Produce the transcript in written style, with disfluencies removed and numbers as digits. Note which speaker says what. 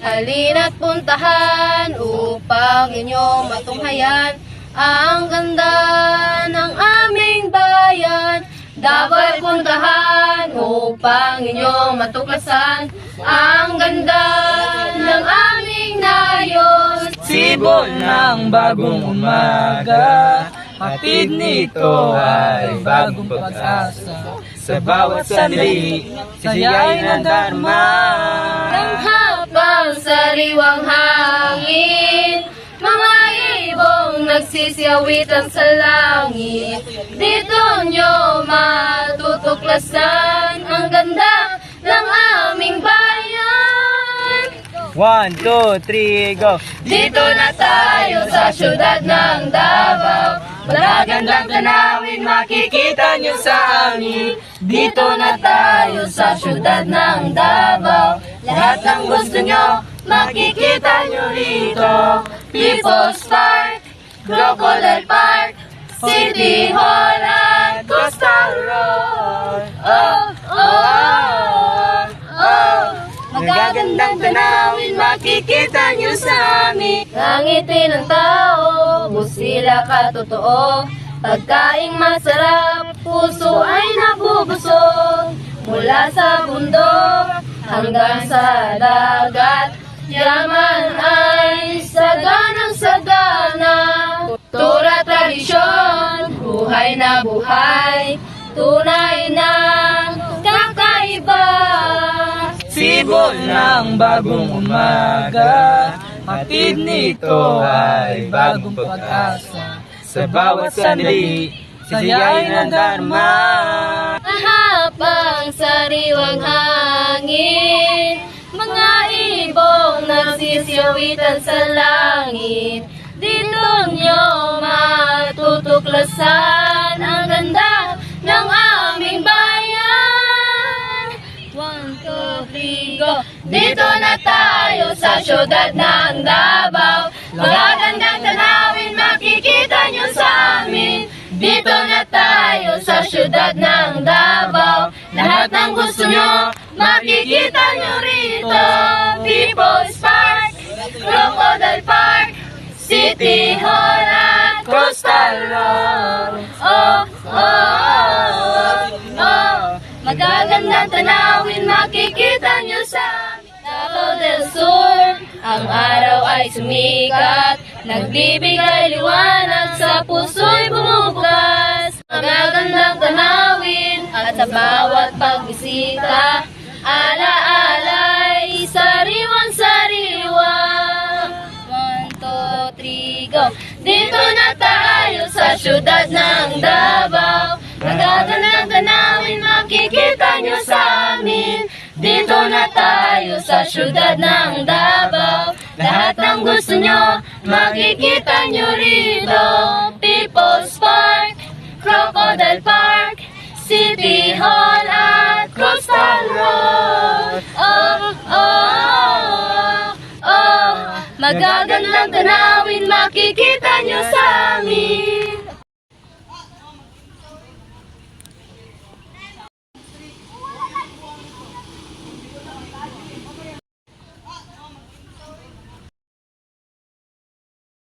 Speaker 1: Halina't puntahan upang inyong matunghayan ang ganda ng aming bayan. Dapat puntahan upang inyong matuklasan ang ganda ng aming nayon.
Speaker 2: Sibol ng bagong umaga, hatid nito ay bagong pag-asa. Sa bawat sandali, siyain ang dharma.
Speaker 1: Ang habang sariwang hangin, mga ibong nagsisiyawitan sa langit. Dito nyo matutuklasan ang ganda ng aming bayan.
Speaker 2: 1, 2, 3, go!
Speaker 1: Dito na tayo sa syudad ng Davao.
Speaker 2: Magagandang tanawin makikita nyo sa amin.
Speaker 1: Dito na tayo sa syudad ng Davao. Lahat ng gusto nyo makikita nyo rito. People's Park, Crocodile Park, City Hall at Coastal Road. Oh, oh, oh, oh. Magagandang tanawin makikita nyo sa amin. Nangitin ng tao, busila ka totoo. Pagkaing masarap, puso ay nabubusog. Mula sa bundok hanggang sa dagat, yaman ay saganang sagana. Tura tradisyon, buhay na buhay, tunay na kakaiba.
Speaker 2: Sibol ng bagong umaga, hatid nito ay bagong pag-asa. Sa bawat sandali, siyain ang dharma.
Speaker 1: Habang sariwang hangin, mga ibong nagsisiyawitan sa langit. Dito nyo matutuklasan ang ganda ng aming bayan. 1, 2, 3, go! Dito na tayo sa syudad ng Davao. Magagandang tanawin makikita nyo sa amin. Dito na tayo sa syudad ng Davao. Lahat ng gusto nyo makikita nyo rito. People's Park, Crocodile Park, City Hall at Coastal Road. Oh, oh, oh, oh. Magagandang tanawin makikita nyo sa Davao del Sur. Ang araw ay sumikat, nagbibigay liwanag, sa puso'y bumubukas. Magagandang tanawin at sa bawat pagbisita, ala-alay, sariwang-sariwa. 1, 2, 3, go! Dito na tayo sa syudad ng Davao. Magagandang tanawin makikita nyo sa amin. Dito na tayo sa syudad ng Davao. Lahat ng gusto nyo makikita nyo rito. People's Park, Crocodile Park, City Hall at Coastal Road. Oh, oh, oh, oh. Magagandang tanawin makikita nyo sa amin.